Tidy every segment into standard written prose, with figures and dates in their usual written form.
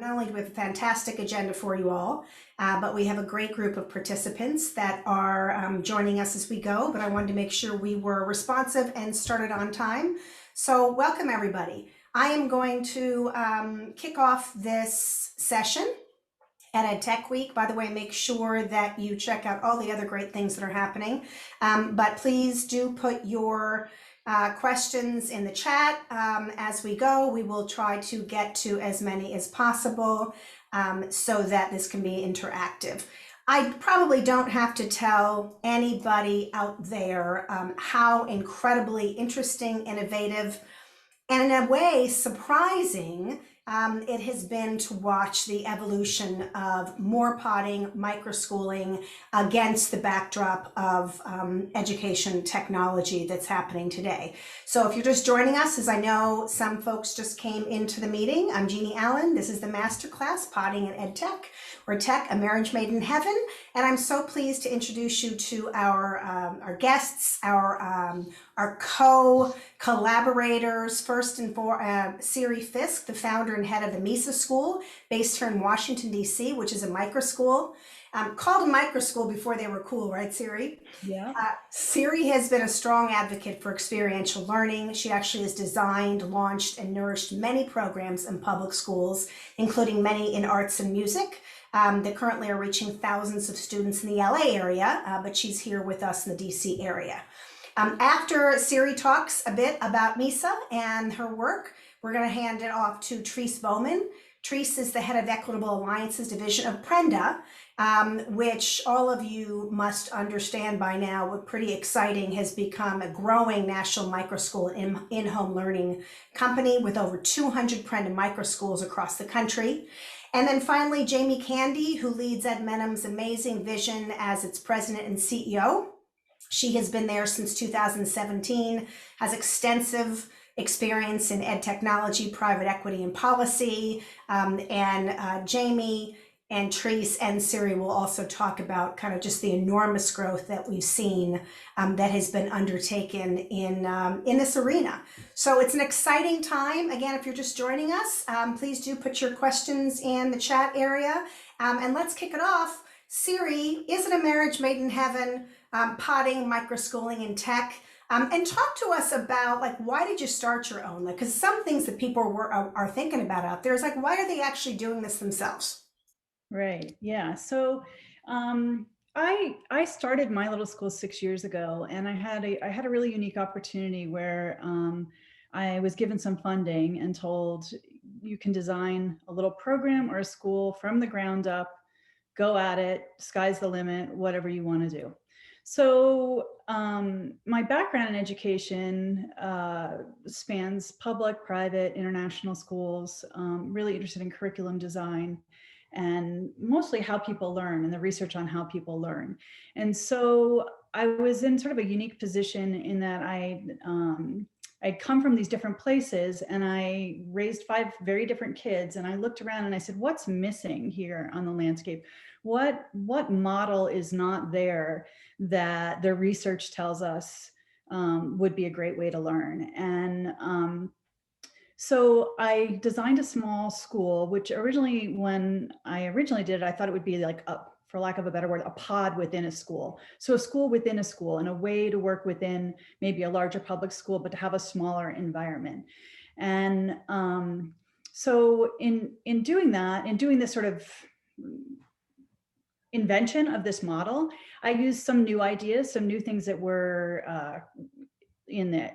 not only do we have a fantastic agenda for you all, but we have a great group of participants that are joining us as we go, but I wanted to make sure we were responsive and started on time. So welcome everybody. I am going to kick off this session at Edtech Week. By the way, make sure that you check out all the other great things that are happening. But please do put your questions in the chat as we go. We will try to get to as many as possible so that this can be interactive. I probably don't have to tell anybody out there how incredibly interesting, innovative, and in a way surprising it has been to watch the evolution of more potting, microschooling against the backdrop of education technology that's happening today. So if you're just joining us, as I know some folks just came into the meeting, I'm Jeannie Allen. This is the masterclass, Potting and Edtech, or Tech, a Marriage Made in Heaven. And I'm so pleased to introduce you to our guests, our co-collaborators. First and foremost, Siri Fisk, the founder and head of the MESA School, based here in Washington, D.C., which is a microschool. Called a microschool before they were cool, right, Siri? Yeah. Siri has been a strong advocate for experiential learning. She actually has designed, launched, and nourished many programs in public schools, including many in arts and music. That currently are reaching thousands of students in the LA area, but she's here with us in the DC area. After Siri talks a bit about MESA and her work, we're going to hand it off to Therese Bowman. Therese is the head of Equitable Alliances Division of Prenda, which all of you must understand by now, what pretty exciting has become a growing national microschool in-home learning company with over 200 Prenda microschools across the country. And then finally, Jamie Candy, who leads Ed Menham's amazing vision as its president and CEO. She has been there since 2017, has extensive experience in ed technology, private equity, and policy. Jamie and Therese and Siri will also talk about kind of just the enormous growth that we've seen that has been undertaken in this arena. So it's an exciting time. Again, if you're just joining us, please do put your questions in the chat area. And let's kick it off. Siri, is it a marriage made in heaven, potting, microschooling, and tech? And talk to us about, like, why did you start your own? Like, because some things that people are thinking about out there is like, why are they actually doing this themselves? Right. Yeah. So I started my little school 6 years ago, and I had a really unique opportunity where I was given some funding and told, you can design a little program or a school from the ground up, go at it, sky's the limit, whatever you want to do. So my background in education spans public, private, international schools, really interested in curriculum design, and mostly how people learn and the research on how people learn. And so I was in sort of a unique position in that I'd come from these different places, and I raised 5 very different kids, and I looked around and I said, what's missing here on the landscape? What model is not there that the research tells us would be a great way to learn? And so I designed a small school, which when I originally did it, I thought it would be like for lack of a better word, a pod within a school. So a school within a school, and a way to work within maybe a larger public school, but to have a smaller environment. And so in doing that, in doing this sort of invention of this model, I used some new ideas, some new things that were in the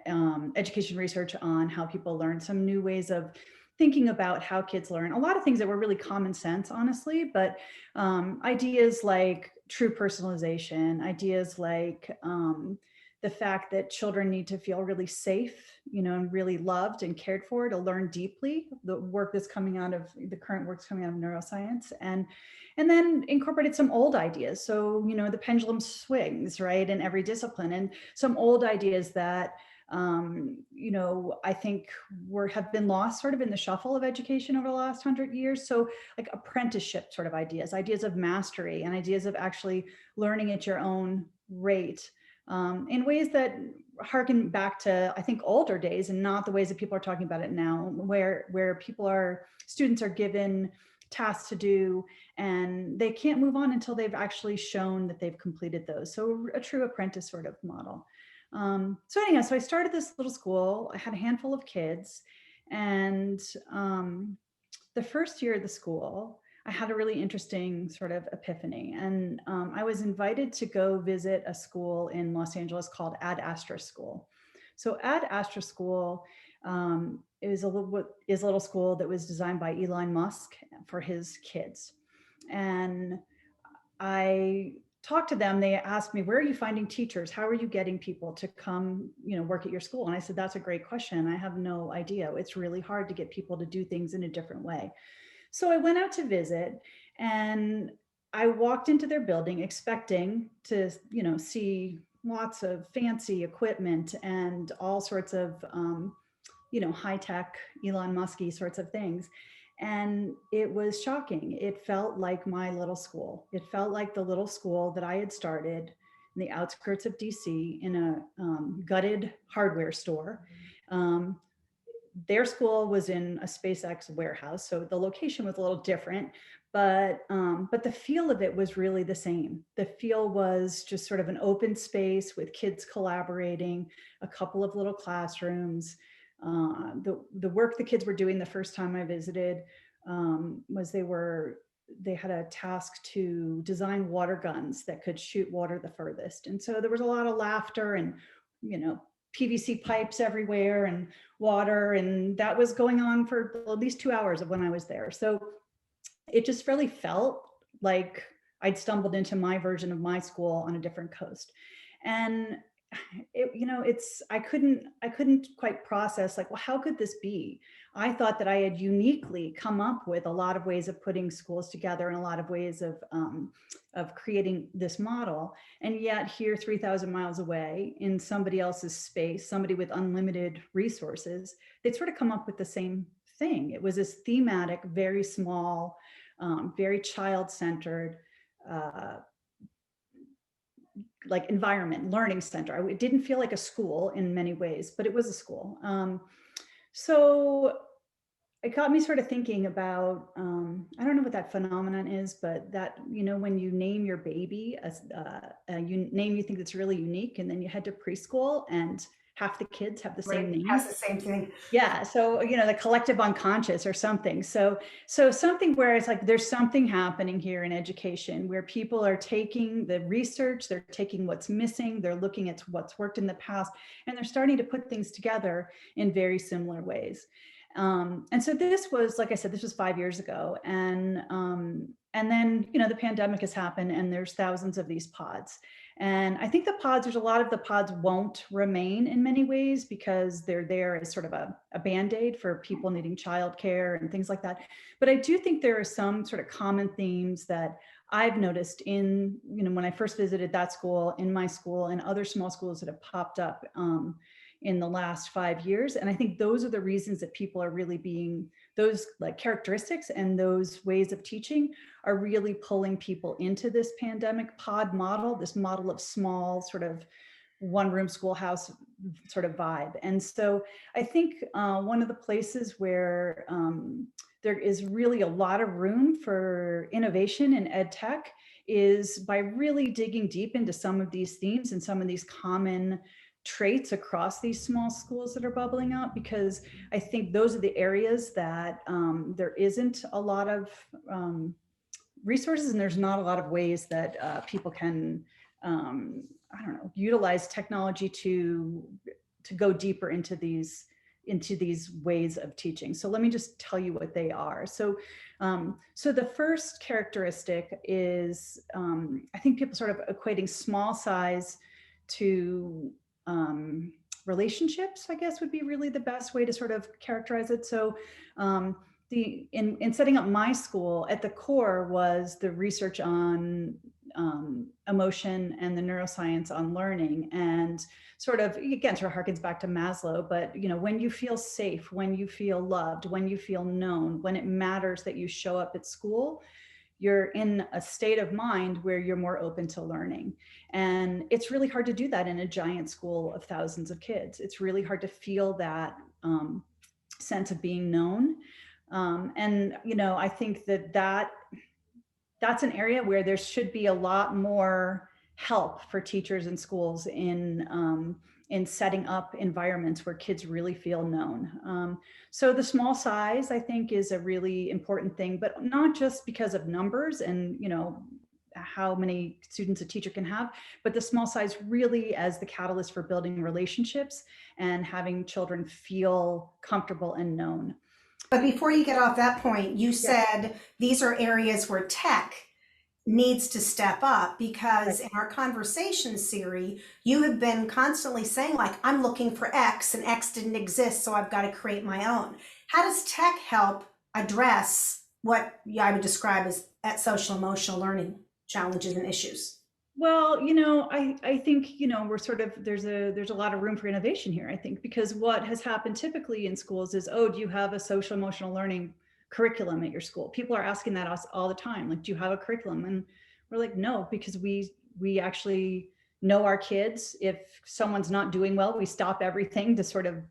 education research on how people learn, some new ways of thinking about how kids learn, a lot of things that were really common sense, honestly, but ideas like true personalization, ideas like the fact that children need to feel really safe, and really loved and cared for to learn deeply, the work that's coming out of the current work's coming out of neuroscience, and then incorporated some old ideas. So, the pendulum swings, right, in every discipline, and some old ideas that I think have been lost sort of in the shuffle of education over the last 100 years. So like apprenticeship sort of ideas of mastery, and ideas of actually learning at your own rate in ways that harken back to, I think, older days, and not the ways that people are talking about it now, where students are given tasks to do, and they can't move on until they've actually shown that they've completed those. So a true apprentice sort of model. So anyhow, so I started this little school. I had a handful of kids, and the first year of the school, I had a really interesting sort of epiphany. And I was invited to go visit a school in Los Angeles called Ad Astra School. So Ad Astra School is a little school that was designed by Elon Musk for his kids. And I talked to them. They asked me, where are you finding teachers? How are you getting people to come, work at your school? And I said, that's a great question. I have no idea. It's really hard to get people to do things in a different way. So I went out to visit, and I walked into their building expecting to, see lots of fancy equipment and all sorts of, high tech, Elon Musky sorts of things. And it was shocking. It felt like my little school. It felt like the little school that I had started in the outskirts of DC in a gutted hardware store. Their school was in a SpaceX warehouse, so the location was a little different, but the feel of it was really the same. The feel was just sort of an open space with kids collaborating, a couple of little classrooms. The work the kids were doing the first time I visited was they had a task to design water guns that could shoot water the furthest, and so there was a lot of laughter and PVC pipes everywhere and water, and that was going on for at least 2 hours of when I was there. So it just really felt like I'd stumbled into my version of my school on a different coast. And I couldn't quite process, like, well, how could this be? I thought that I had uniquely come up with a lot of ways of putting schools together and a lot of ways of creating this model. And yet here, 3,000 miles away in somebody else's space, somebody with unlimited resources, they'd sort of come up with the same thing. It was this thematic, very small, very child-centered, like environment, learning center. It didn't feel like a school in many ways, but it was a school. So it got me sort of thinking about, I don't know what that phenomenon is, but that, when you name your baby as a name you think that's really unique, and then you head to preschool and half the kids have the same name. Has the same thing. Yeah. So, the collective unconscious or something. So something where it's like, there's something happening here in education where people are taking the research, they're taking what's missing, they're looking at what's worked in the past, and they're starting to put things together in very similar ways. And so this was, like I said, this was 5 years ago. And then, the pandemic has happened, and there's thousands of these pods. And I think there's a lot of the pods won't remain in many ways because they're there as sort of a Band-Aid for people needing childcare and things like that. But I do think there are some sort of common themes that I've noticed in, when I first visited that school, in my school, and other small schools that have popped up in the last 5 years. And I think those are the reasons that people are really those like characteristics and those ways of teaching are really pulling people into this pandemic pod model, this model of small sort of one room schoolhouse sort of vibe. And so I think one of the places where there is really a lot of room for innovation in ed tech is by really digging deep into some of these themes and some of these common traits across these small schools that are bubbling out, because I think those are the areas that there isn't a lot of resources, and there's not a lot of ways that people can, utilize technology to go deeper into these ways of teaching. So let me just tell you what they are. So the first characteristic is, I think people sort of equating small size to relationships, I guess, would be really the best way to sort of characterize it. So in setting up my school, at the core was the research on emotion and the neuroscience on learning, and sort of, again, sort of harkens back to Maslow, but when you feel safe, when you feel loved, when you feel known, when it matters that you show up at school, you're in a state of mind where you're more open to learning. And it's really hard to do that in a giant school of thousands of kids. It's really hard to feel that sense of being known. And, I think that's an area where there should be a lot more help for teachers and schools in setting up environments where kids really feel known. So the small size, I think, is a really important thing, but not just because of numbers and, how many students a teacher can have, but the small size really as the catalyst for building relationships and having children feel comfortable and known. But before you get off that point, you Yeah. said these are areas where tech needs to step up, because Right. in our conversation series, you have been constantly saying, like, I'm looking for X and X didn't exist, so I've got to create my own. How does tech help address what I would describe as social emotional learning challenges and issues? Well, I think, we're sort of, there's a lot of room for innovation here, I think, because what has happened typically in schools is, oh, do you have a social emotional learning curriculum at your school? People are asking that us all the time, like, do you have a curriculum? And we're like, no, because we actually know our kids. If someone's not doing well, we stop everything to sort of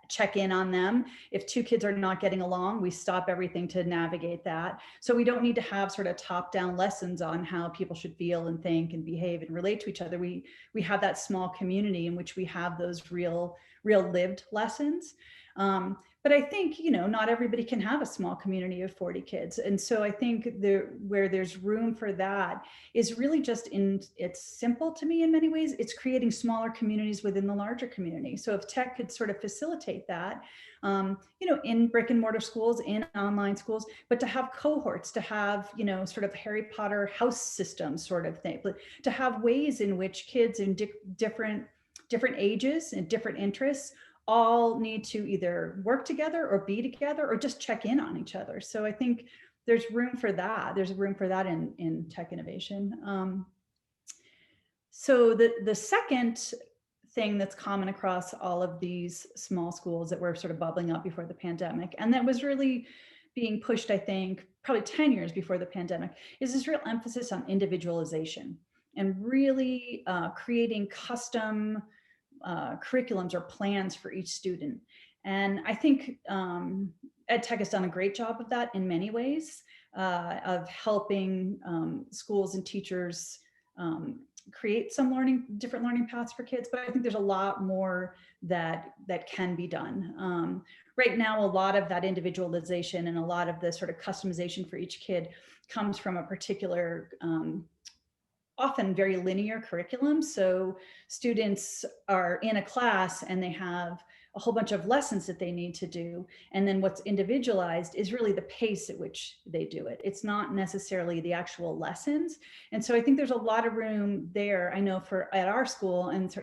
check in on them. If two kids are not getting along, we stop everything to navigate that. So we don't need to have sort of top-down lessons on how people should feel and think and behave and relate to each other. We have that small community in which we have those real lived lessons. But I think, not everybody can have a small community of 40 kids. And so I think where there's room for that is really just it's simple to me in many ways. It's creating smaller communities within the larger community. So if tech could sort of facilitate that, in brick and mortar schools, in online schools, but to have cohorts, to have, sort of Harry Potter house system sort of thing, but to have ways in which kids in different ages and different interests all need to either work together or be together or just check in on each other. So I think there's room for that. There's room for that in tech innovation. So the second thing that's common across all of these small schools that were sort of bubbling up before the pandemic, and that was really being pushed, I think, probably 10 years before the pandemic, is this real emphasis on individualization and really creating custom curriculums or plans for each student. And I think EdTech has done a great job of that in many ways, of helping schools and teachers create some different learning paths for kids. But I think there's a lot more that can be done. Right now, a lot of that individualization and a lot of the sort of customization for each kid comes from a particular often very linear curriculum. So students are in a class and they have a whole bunch of lessons that they need to do. And then what's individualized is really the pace at which they do it. It's not necessarily the actual lessons. And so I think there's a lot of room there. I know at our school and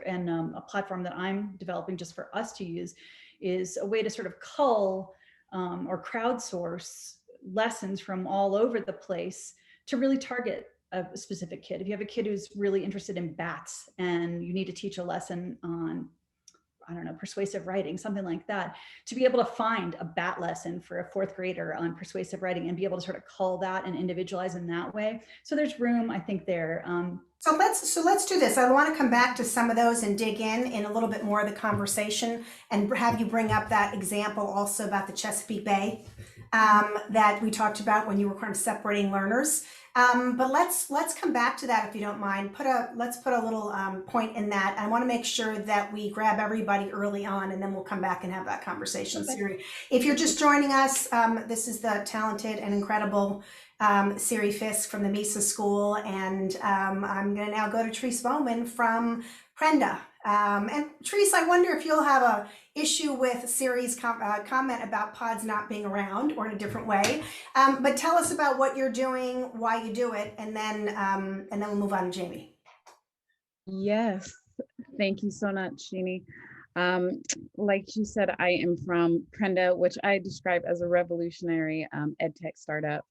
a platform that I'm developing just for us to use is a way to sort of cull or crowdsource lessons from all over the place to really target a specific kid. If you have a kid who's really interested in bats and you need to teach a lesson on, I don't know, persuasive writing, something like that, to be able to find a bat lesson for a fourth grader on persuasive writing and be able to sort of cull that and individualize in that way. So there's room, I think, there. So let's do this. I want to come back to some of those and dig in a little bit more of the conversation, and have you bring up that example also about the Chesapeake Bay that we talked about when you were kind of separating learners. But let's come back to that if you don't mind. Let's put a little point in that. I want to make sure that we grab everybody early on, and then we'll come back and have that conversation. Okay. If you're just joining us, this is the talented and incredible Siri Fisk from the Mesa School, and I'm going to now go to Therese Bowman from Prenda. And Therese, I wonder if you'll have a issue with Siri's comment about pods not being around, or in a different way. But tell us about what you're doing, why you do it, and then we'll move on to Jamie. Yes, thank you so much, Jeannie. Like you said, I am from Prenda, which I describe as a revolutionary edtech startup.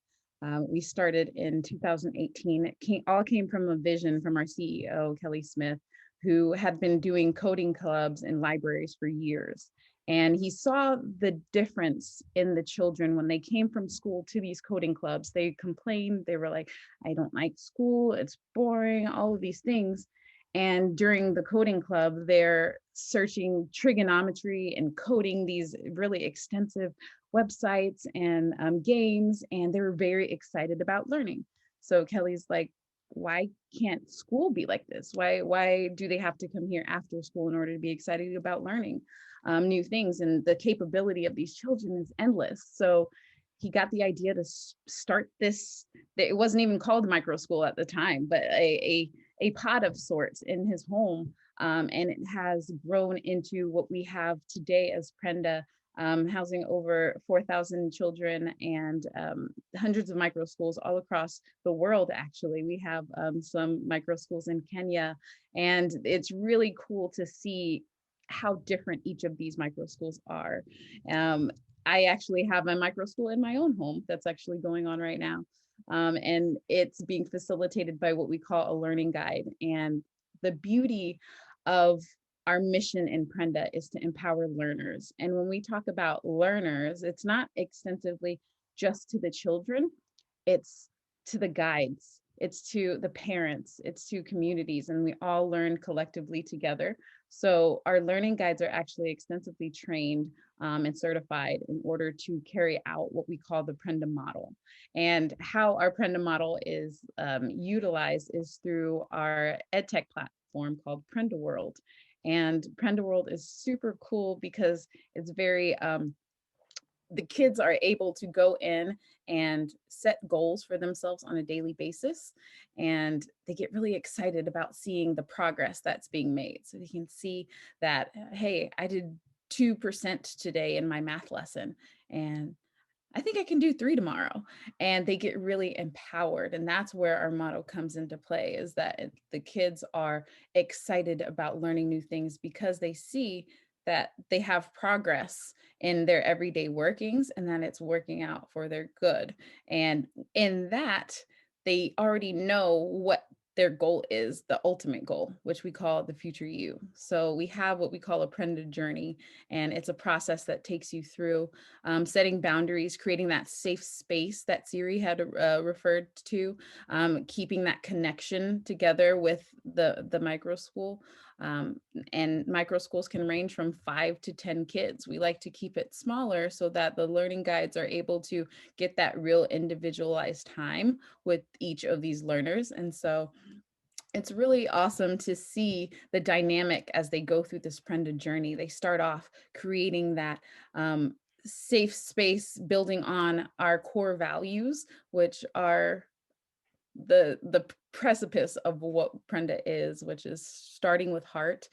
We started in 2018. It all came from a vision from our CEO, Kelly Smith, who had been doing coding clubs in libraries for years. And he saw the difference in the children when they came from school to these coding clubs. They complained, they were like, I don't like school, it's boring, all of these things. And during the coding club, they're searching trigonometry and coding these really extensive websites and games, and they were very excited about learning. So Kelly's like, why can't school be like this? Why do they have to come here after school in order to be excited about learning new things? And the capability of these children is endless. So he got the idea to start this. It wasn't even called micro school at the time, but a pod of sorts in his home. And it has grown into what we have today as Prenda, housing over 4,000 children and hundreds of micro schools all across the world. Actually, we have some micro schools in Kenya, and it's really cool to see how different each of these micro schools are. I actually have a micro school in my own home that's actually going on right now. And it's being facilitated by what we call a learning guide. And the beauty of our mission in Prenda is to empower learners. And when we talk about learners, it's not extensively just to the children, it's to the guides, it's to the parents, it's to communities, and we all learn collectively together. So our learning guides are actually extensively trained and certified in order to carry out what we call the Prenda model. And how our Prenda model is utilized is through our EdTech platform called Prenda World. And Prenda World is super cool because it's very the kids are able to go in and set goals for themselves on a daily basis. And they get really excited about seeing the progress that's being made. So they can see that, hey, I did 2% today in my math lesson, and I think I can do 3 tomorrow. And they get really empowered. And that's where our motto comes into play, is that the kids are excited about learning new things because they see that they have progress in their everyday workings and that it's working out for their good. And in that, they already know what their goal is, the ultimate goal, which we call the future you. So we have what we call a Prenda journey, and it's a process that takes you through setting boundaries, creating that safe space that Siri had referred to, keeping that connection together with the micro school. And micro schools can range from 5 to 10 kids. We like to keep it smaller so that the learning guides are able to get that real individualized time with each of these learners. And so it's really awesome to see the dynamic as they go through this Prenda journey. They start off creating that safe space, building on our core values, which are the precipice of what Prenda is, which is starting with heart.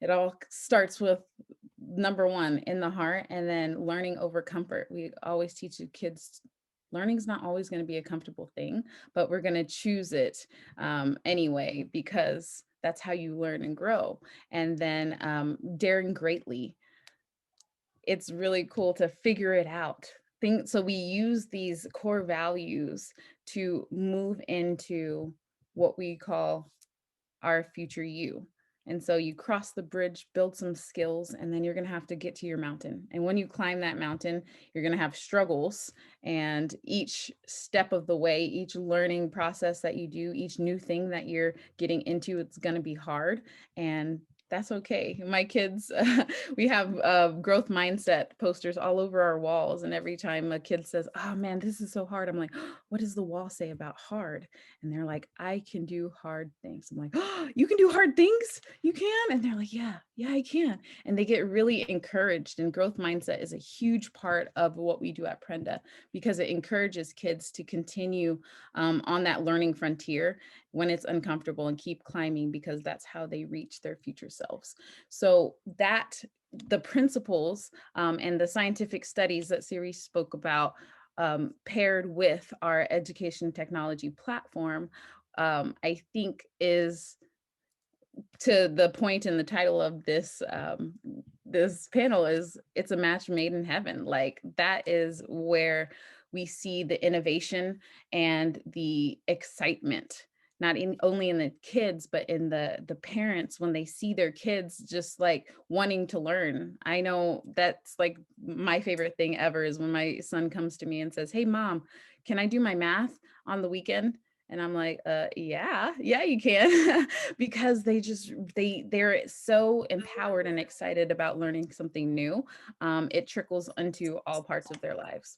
It all starts with number one, in the heart, and then learning over comfort. We always teach the kids learning is not always going to be a comfortable thing, but we're going to choose it anyway, because that's how you learn and grow. And then daring greatly. It's really cool to figure it out. So we use these core values to move into what we call our future you. And so you cross the bridge, build some skills, and then you're going to have to get to your mountain. And when you climb that mountain, you're going to have struggles. And each step of the way, each learning process that you do, each new thing that you're getting into, it's going to be hard. And that's okay. My kids, we have growth mindset posters all over our walls. And every time a kid says, oh man, this is so hard, I'm like, oh, what does the wall say about hard? And they're like, I can do hard things. I'm like, oh, you can do hard things? You can? And they're like, yeah, I can. And they get really encouraged. And growth mindset is a huge part of what we do at Prenda, because it encourages kids to continue on that learning frontier when it's uncomfortable and keep climbing, because that's how they reach their future selves. So that the principles and the scientific studies that Siri spoke about, paired with our education technology platform, I think is to the point in the title of this this panel is it's a match made in heaven. Like that is where we see the innovation and the excitement, not only in the kids, but in the parents when they see their kids just like wanting to learn. I know that's like my favorite thing ever is when my son comes to me and says, hey mom, can I do my math on the weekend? And I'm like, yeah, you can, because they're so empowered and excited about learning something new. It trickles into all parts of their lives.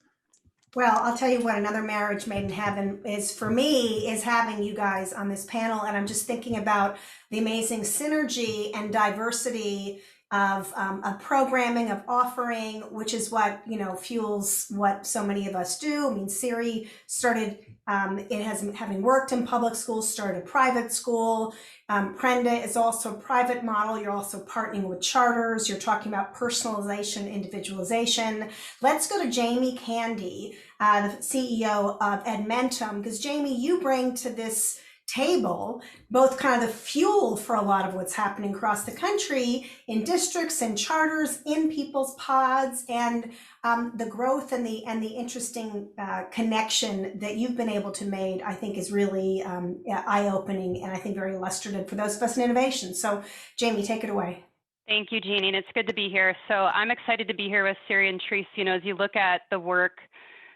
Well, I'll tell you what, another marriage made in heaven is for me is having you guys on this panel. And I'm just thinking about the amazing synergy and diversity of programming, of offering, which is what, fuels what so many of us do. I mean, Siri started, having worked in public schools, started a private school. Prenda is also a private model. You're also partnering with charters. You're talking about personalization, individualization. Let's go to Jamie Candy, the CEO of Edmentum, because Jamie, you bring to this table both kind of the fuel for a lot of what's happening across the country in districts and charters, in people's pods, and the growth and the interesting connection that you've been able to make, I think, is really eye-opening and I think very illustrative for those of us in innovation. So, Jamie, take it away. Thank you, Jeannie, and it's good to be here. So I'm excited to be here with Siri and Therese. As you look at the work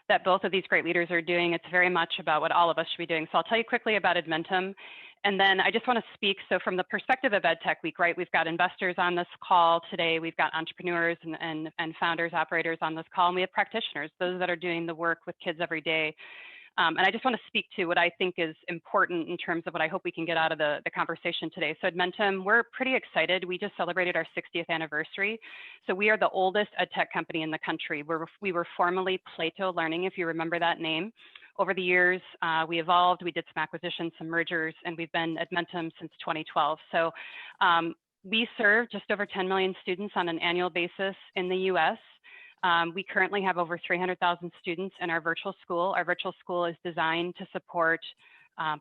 that both of these great leaders are doing, it's very much about what all of us should be doing. So I'll tell you quickly about Edmentum, and then I just want to speak. So from the perspective of EdTech Week, right, we've got investors on this call today, we've got entrepreneurs and founders, operators on this call, and we have practitioners, those that are doing the work with kids every day. And I just want to speak to what I think is important in terms of what I hope we can get out of the conversation today. So Edmentum, we're pretty excited. We just celebrated our 60th anniversary. So we are the oldest edtech company in the country. We were formerly Plato Learning, if you remember that name. Over the years, we evolved, we did some acquisitions, some mergers, and we've been Edmentum since 2012. So we serve just over 10 million students on an annual basis in the US. We currently have over 300,000 students in our virtual school. Our virtual school is designed to support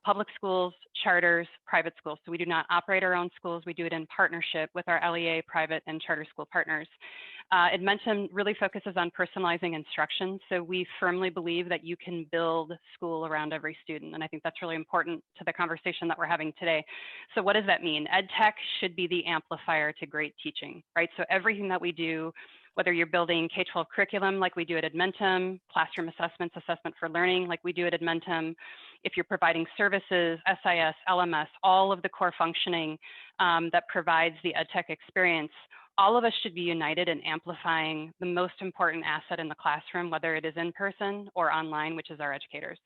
public schools, charters, private schools. So we do not operate our own schools. We do it in partnership with our LEA private and charter school partners. Edmentum really focuses on personalizing instruction. So we firmly believe that you can build school around every student. And I think that's really important to the conversation that we're having today. So what does that mean? EdTech should be the amplifier to great teaching, right? So everything that we do, whether you're building K-12 curriculum like we do at Edmentum, classroom assessments, assessment for learning like we do at Edmentum, if you're providing services, SIS, LMS, all of the core functioning that provides the EdTech experience, all of us should be united in amplifying the most important asset in the classroom, whether it is in person or online, which is our educators.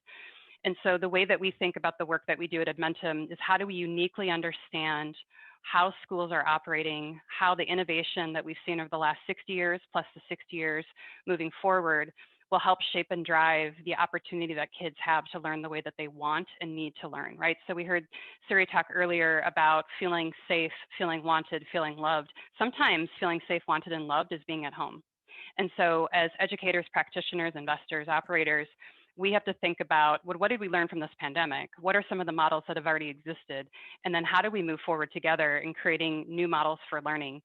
And so the way that we think about the work that we do at Edmentum is how do we uniquely understand how schools are operating, how the innovation that we've seen over the last 60 years, plus the 60 years moving forward, will help shape and drive the opportunity that kids have to learn the way that they want and need to learn, right? So we heard Siri talk earlier about feeling safe, feeling wanted, feeling loved. Sometimes feeling safe, wanted, and loved is being at home. And so as educators, practitioners, investors, operators, we have to think about what did we learn from this pandemic? What are some of the models that have already existed? And then how do we move forward together in creating new models for learning?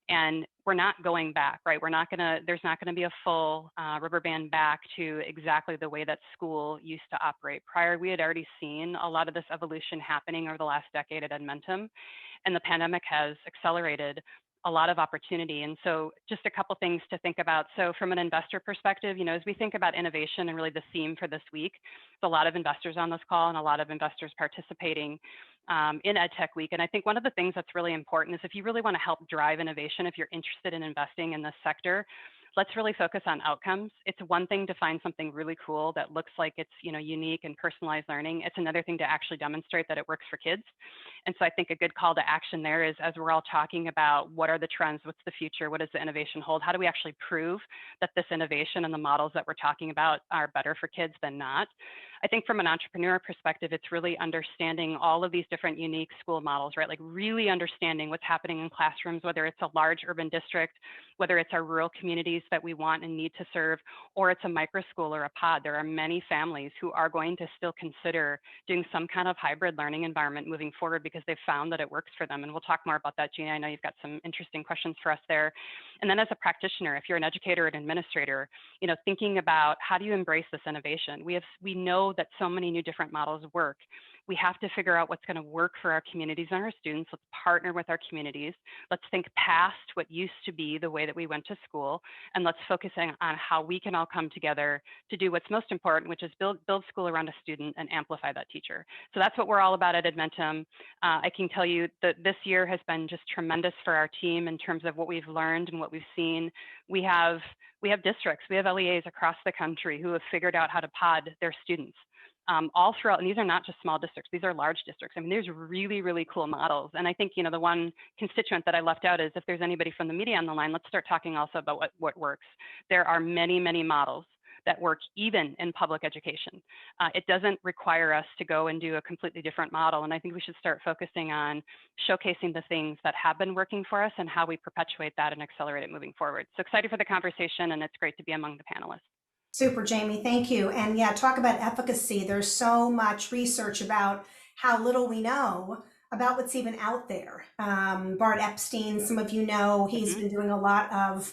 And we're not going back, right? There's not gonna be a full rubber band back to exactly the way that school used to operate. Prior, we had already seen a lot of this evolution happening over the last decade at Edmentum, and the pandemic has accelerated a lot of opportunity. And so just a couple things to think about. So from an investor perspective, as we think about innovation and really the theme for this week, there's a lot of investors on this call and a lot of investors participating in EdTech Week. And I think one of the things that's really important is if you really want to help drive innovation, if you're interested in investing in this sector, let's really focus on outcomes. It's one thing to find something really cool that looks like it's unique and personalized learning. It's another thing to actually demonstrate that it works for kids. And so I think a good call to action there is, as we're all talking about what are the trends, what's the future, what does the innovation hold, how do we actually prove that this innovation and the models that we're talking about are better for kids than not? I think from an entrepreneur perspective, it's really understanding all of these different unique school models, right? Like really understanding what's happening in classrooms, whether it's a large urban district, whether it's our rural communities that we want and need to serve, or it's a micro school or a pod. There are many families who are going to still consider doing some kind of hybrid learning environment moving forward because they've found that it works for them. And we'll talk more about that, Gina. I know you've got some interesting questions for us there. And then as a practitioner, if you're an educator or an administrator, thinking about how do you embrace this innovation? We know know that so many new different models work. We have to figure out what's going to work for our communities and our students. Let's partner with our communities. Let's think past what used to be the way that we went to school, and let's focus on how we can all come together to do what's most important, which is build school around a student and amplify that teacher. So that's what we're all about at Edmentum. I can tell you that this year has been just tremendous for our team in terms of what we've learned and what we've seen. We have districts, we have LEAs across the country who have figured out how to pod their students. All throughout, and these are not just small districts, these are large districts. I mean, there's really, really cool models. And I think, you know, the one constituent that I left out is if there's anybody from the media on the line, let's start talking also about what works. There are many, many models that work even in public education. It doesn't require us to go and do a completely different model. And I think we should start focusing on showcasing the things that have been working for us and how we perpetuate that and accelerate it moving forward. So excited for the conversation, and it's great to be among the panelists. Super, Jamie, thank you. And yeah, talk about efficacy. There's so much research about how little we know about what's even out there. Bart Epstein, some of you know, he's been doing a lot of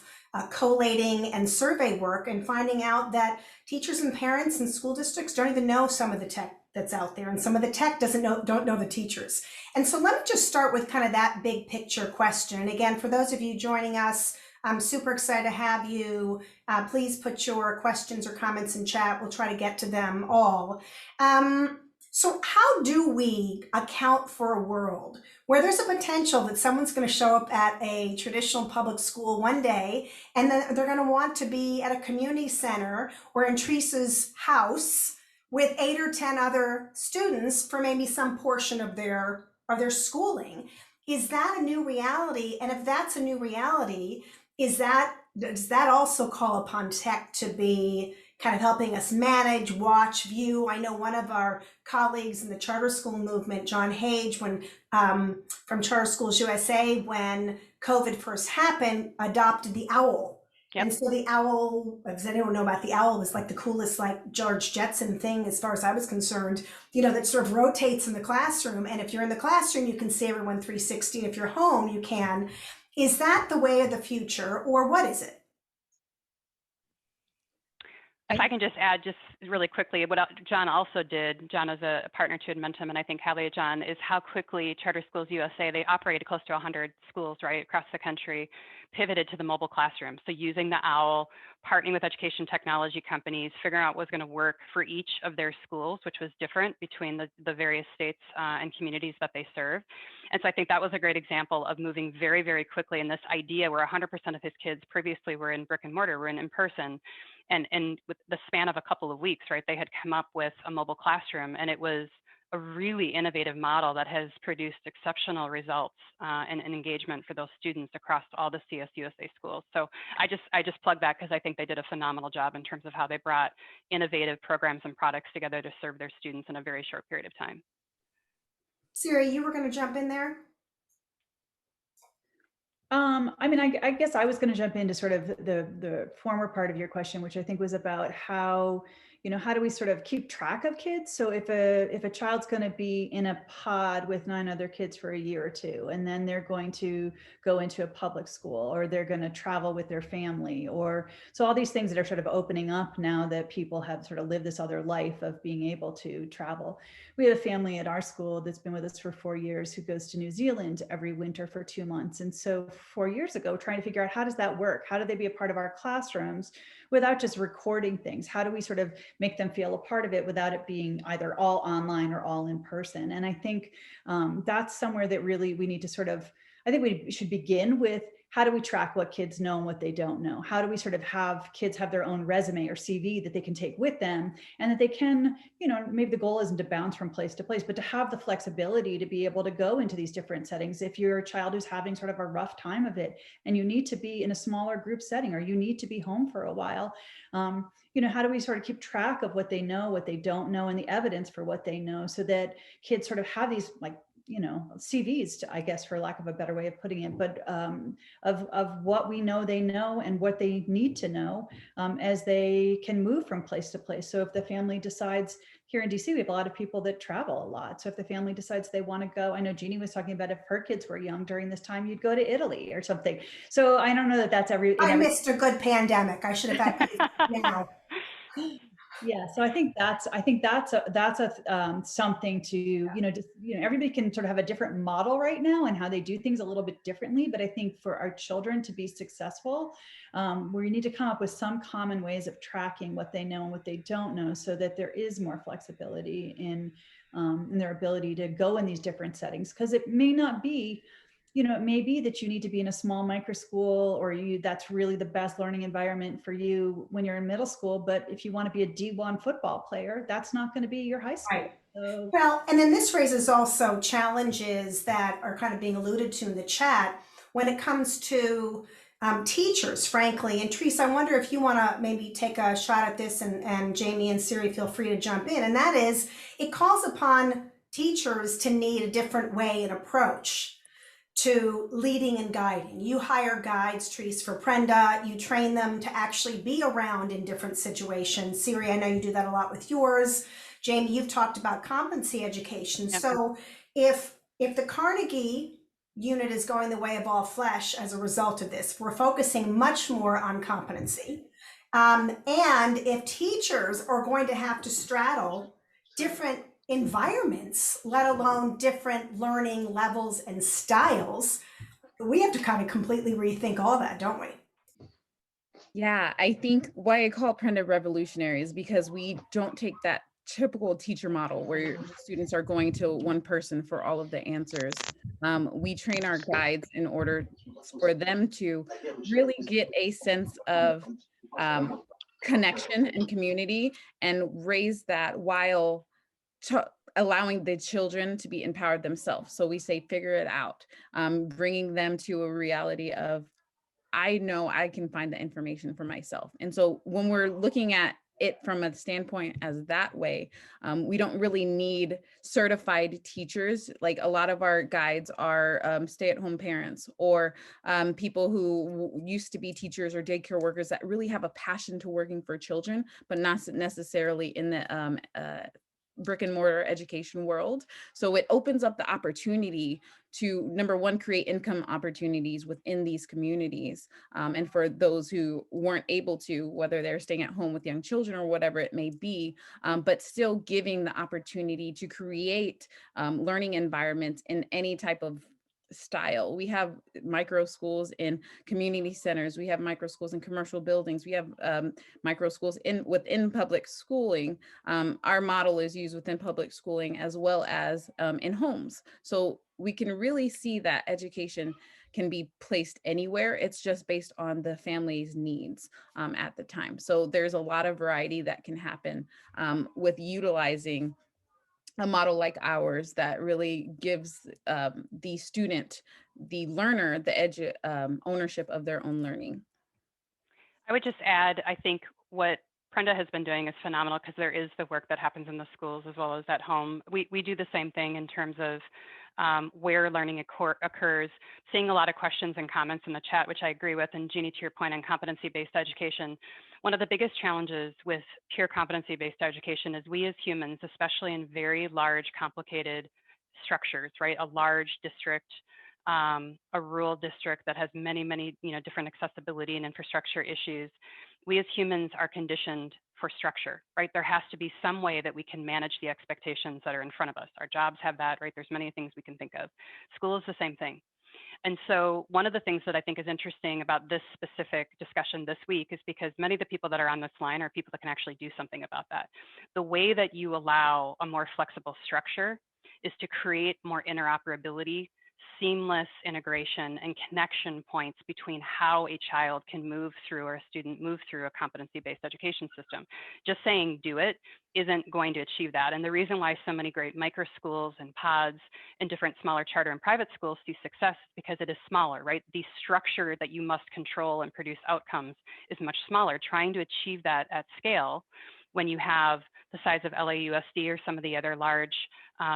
collating and survey work and finding out that teachers and parents and school districts don't even know some of the tech that's out there, and some of the tech don't know the teachers. And so let me just start with kind of that big picture question. And again, for those of you joining us, I'm super excited to have you. Please put your questions or comments in chat. We'll try to get to them all. So how do we account for a world where there's a potential that someone's going to show up at a traditional public school one day, and then they're going to want to be at a community center or in Teresa's house with 8 or 10 other students for maybe some portion of their schooling? Is that a new reality? And if that's a new reality, does that also call upon tech to be kind of helping us manage, watch, view? I know one of our colleagues in the charter school movement, John Hage, from Charter Schools USA, when COVID first happened, adopted the owl. Yep. And so the owl, does anyone know about the owl? It was like the coolest, like George Jetson thing, as far as I was concerned, you know, that sort of rotates in the classroom. And if you're in the classroom, you can see everyone 360. If you're home, you can. Is that the way of the future, or what is it? If I can just add just really quickly, what John also did, John is a partner to Edmentum, and I think highly of John, is how quickly Charter Schools USA, they operated close to 100 schools right across the country, pivoted to the mobile classroom. So using the OWL, partnering with education technology companies, figuring out what was going to work for each of their schools, which was different between the various states and communities that they serve. And so I think that was a great example of moving very, very quickly in this idea where 100% of his kids previously were in brick and mortar, were in person. And with the span of a couple of weeks, right, they had come up with a mobile classroom, and it was a really innovative model that has produced exceptional results and engagement for those students across all the CSUSA schools. So I just plug that because I think they did a phenomenal job in terms of how they brought innovative programs and products together to serve their students in a very short period of time. Siri, you were going to jump in there? I mean, I guess I was going to jump into sort of the former part of your question, which I think was about how, you know, how do we sort of keep track of kids? So if a child's going to be in a pod with 9 other kids for a year or two, and then they're going to go into a public school, or they're going to travel with their family, or so all these things that are sort of opening up now that people have sort of lived this other life of being able to travel. We have a family at our school that's been with us for 4 years who goes to New Zealand every winter for 2 months. And so 4 years ago, trying to figure out how does that work? How do they be a part of our classrooms without just recording things? How do we sort of make them feel a part of it without it being either all online or all in person? And I think that's somewhere that really we need to sort of, I think we should begin with, how do we track what kids know and what they don't know? How do we sort of have kids have their own resume or CV that they can take with them, and that they can, you know, maybe the goal isn't to bounce from place to place, but to have the flexibility to be able to go into these different settings. If you're a child who's having sort of a rough time of it and you need to be in a smaller group setting, or you need to be home for a while, you know, how do we sort of keep track of what they know, what they don't know, and the evidence for what they know, so that kids sort of have these, like, you know, CVs, I guess, for lack of a better way of putting it, but of what we know they know and what they need to know as they can move from place to place. So if the family decides, here in DC, we have a lot of people that travel a lot. So if the family decides they want to go, I know Jeannie was talking about if her kids were young during this time, you'd go to Italy or something. So I don't know that that's I missed a good pandemic. I should have had kids now. Yeah, so I think that's something to, just, everybody can sort of have a different model right now and how they do things a little bit differently. But I think for our children to be successful, we need to come up with some common ways of tracking what they know and what they don't know, so that there is more flexibility in their ability to go in these different settings. Because it may not be, it may be that you need to be in a small micro school, or that's really the best learning environment for you when you're in middle school. But if you want to be a D1 football player, that's not going to be your high school. Right. So, Well, and then this raises also challenges that are kind of being alluded to in the chat when it comes to teachers, frankly. And Teresa, I wonder if you want to maybe take a shot at this, and Jamie and Siri, feel free to jump in. And that is, it calls upon teachers to need a different way and approach to leading and guiding. You hire guides, Trees, for Prenda. You train them to actually be around in different situations. Siri, I know you do that a lot with yours. Jamie, you've talked about competency education. Yep. So if the Carnegie unit is going the way of all flesh as a result of this, we're focusing much more on competency. And if teachers are going to have to straddle different environments, let alone different learning levels and styles, we have to kind of completely rethink all that, don't we? Yeah, I think why I call Prenda revolutionary is because we don't take that typical teacher model where students are going to one person for all of the answers. We train our guides in order for them to really get a sense of connection and community, and raise that while allowing the children to be empowered themselves. So we say, figure it out, bringing them to a reality of, I know I can find the information for myself. And so when we're looking at it from a standpoint as that way, we don't really need certified teachers. Like a lot of our guides are stay-at-home parents, or people who used to be teachers or daycare workers that really have a passion to working for children, but not necessarily in the brick and mortar education world. So it opens up the opportunity to, number one, create income opportunities within these communities. And for those who weren't able to, whether they're staying at home with young children or whatever it may be, but still giving the opportunity to create learning environments in any type of style. We have micro schools in community centers. We have micro schools in commercial buildings. We have micro schools within public schooling. Our model is used within public schooling as well as in homes. So we can really see that education can be placed anywhere. It's just based on the family's needs at the time. So there's a lot of variety that can happen with utilizing a model like ours that really gives the student, the learner, the ownership of their own learning. I would just add, I think what Prenda has been doing is phenomenal, because there is the work that happens in the schools as well as at home. We do the same thing in terms of where learning occurs, seeing a lot of questions and comments in the chat, which I agree with. And Jeannie, to your point on competency-based education, one of the biggest challenges with pure competency-based education is we as humans, especially in very large, complicated structures, right? A large district, a rural district that has many, many, different accessibility and infrastructure issues. We as humans are conditioned for structure, right? There has to be some way that we can manage the expectations that are in front of us. Our jobs have that, right? There's many things we can think of. School is the same thing. And so one of the things that I think is interesting about this specific discussion this week is because many of the people that are on this line are people that can actually do something about that. The way that you allow a more flexible structure is to create more interoperability, seamless integration and connection points between how a child can move through, or a student move through, a competency-based education system. Just saying do it isn't going to achieve that. And the reason why so many great micro schools and pods and different smaller charter and private schools see success is because it is smaller, right? The structure that you must control and produce outcomes is much smaller. Trying to achieve that at scale when you have the size of LAUSD or some of the other large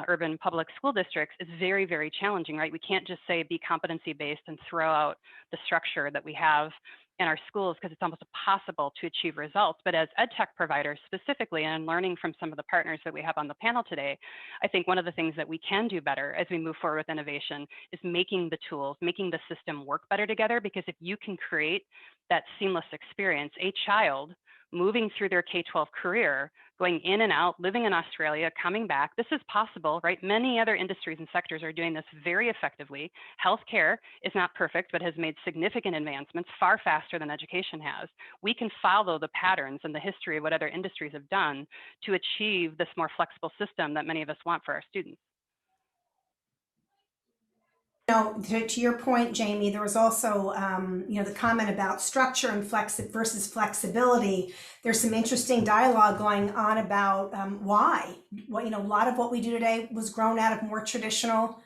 urban public school districts is very, very challenging, right? We can't just say be competency-based and throw out the structure that we have in our schools, because it's almost impossible to achieve results. But as EdTech providers specifically, and learning from some of the partners that we have on the panel today, I think one of the things that we can do better as we move forward with innovation is making the tools, making the system work better together. Because if you can create that seamless experience, a child moving through their K-12 career, going in and out, living in Australia, coming back. This is possible, right? Many other industries and sectors are doing this very effectively. Healthcare is not perfect, but has made significant advancements far faster than education has. We can follow the patterns and the history of what other industries have done to achieve this more flexible system that many of us want for our students. To your point, Jamie, there was also, the comment about structure and versus flexibility. There's some interesting dialogue going on about why. A lot of what we do today was grown out of more traditional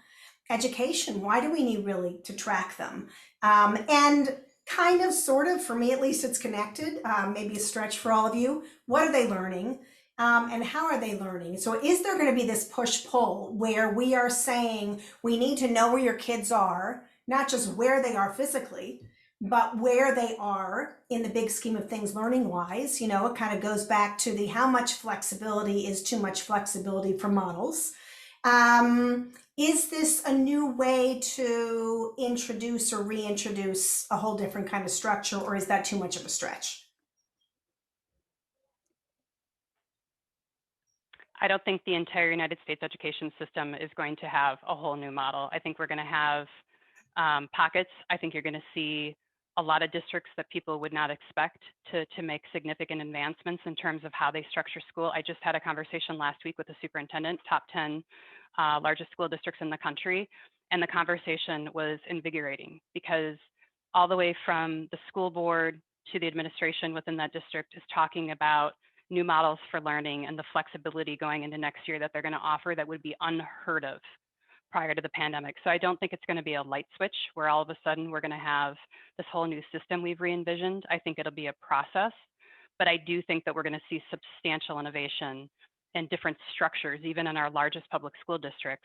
education. Why do we need really to track them? And kind of, sort of, for me at least, it's connected. Maybe a stretch for all of you. What are they learning? And how are they learning? So is there going to be this push-pull where we are saying we need to know where your kids are, not just where they are physically, but where they are in the big scheme of things learning-wise? It kind of goes back to the how much flexibility is too much flexibility for models. Is this a new way to introduce or reintroduce a whole different kind of structure, or is that too much of a stretch? I don't think the entire United States education system is going to have a whole new model. I think we're going to have pockets. I think you're going to see a lot of districts that people would not expect to make significant advancements in terms of how they structure school. I just had a conversation last week with the superintendent, top 10 largest school districts in the country, and the conversation was invigorating because all the way from the school board to the administration within that district is talking about new models for learning and the flexibility going into next year that they're going to offer that would be unheard of prior to the pandemic. So I don't think it's going to be a light switch where all of a sudden we're going to have this whole new system we've re-envisioned. I think it'll be a process, but I do think that we're going to see substantial innovation and different structures, even in our largest public school districts,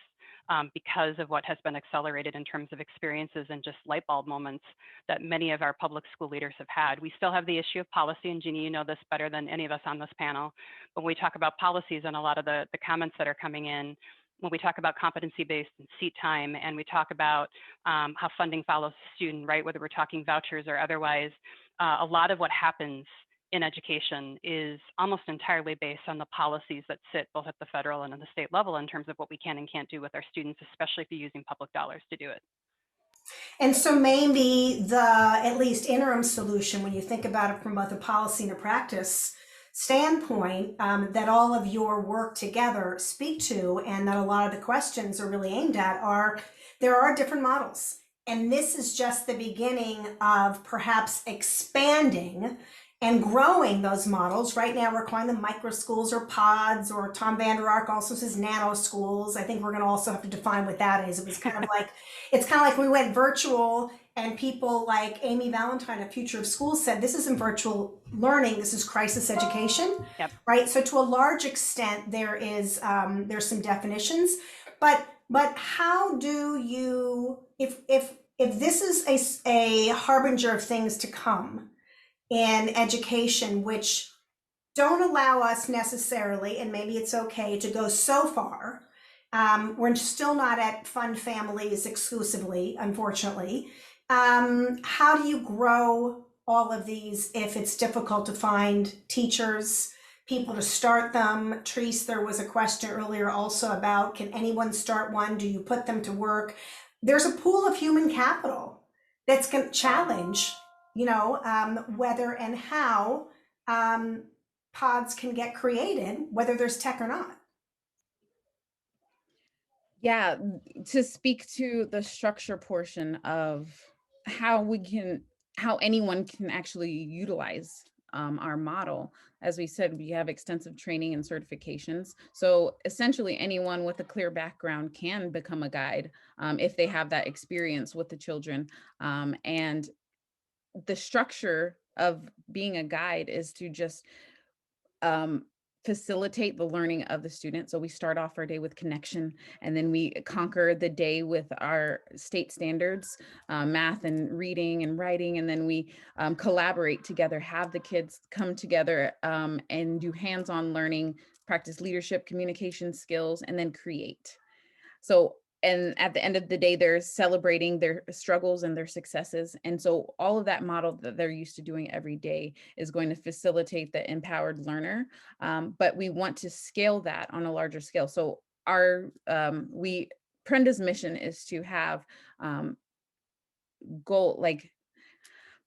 because of what has been accelerated in terms of experiences and just light bulb moments that many of our public school leaders have had. We still have the issue of policy, and Jeannie, you know this better than any of us on this panel, but when we talk about policies and a lot of the comments that are coming in, when we talk about competency-based and seat time, and we talk about how funding follows the student, right, whether we're talking vouchers or otherwise, a lot of what happens in education is almost entirely based on the policies that sit both at the federal and at the state level in terms of what we can and can't do with our students, especially if you're using public dollars to do it. And so maybe the at least interim solution, when you think about it from both a policy and a practice standpoint, that all of your work together speak to, and that a lot of the questions are really aimed at, are there are different models. And this is just the beginning of perhaps expanding and growing those models. Right now, we're calling them micro schools or pods, or Tom Vander Ark also says nano schools. I think we're going to also have to define what that is. It was kind of like, it's kind of like we went virtual, and people like Amy Valentine at Future of Schools said, this isn't virtual learning, this is crisis education, Yep. right? So to a large extent, there is, there's some definitions, but how do you, if this is a harbinger of things to come in education, which don't allow us necessarily, and maybe it's okay to go so far. We're still not at fund families exclusively, unfortunately. How do you grow all of these if it's difficult to find teachers, people to start them? Therese, there was a question earlier also about, can anyone start one? Do you put them to work? There's a pool of human capital that's going to challenge whether and how pods can get created, whether there's tech or not. Yeah, to speak to the structure portion of how anyone can actually utilize our model. As we said, we have extensive training and certifications. So essentially anyone with a clear background can become a guide if they have that experience with the children. And the structure of being a guide is to just facilitate the learning of the student. So we start off our day with connection, and then we conquer the day with our state standards, math and reading and writing, and then we collaborate together, have the kids come together and do hands-on learning, practice leadership, communication skills, and then create. So and at the end of the day, they're celebrating their struggles and their successes. And so all of that model that they're used to doing every day is going to facilitate the empowered learner. But we want to scale that on a larger scale. So Prenda's mission is to have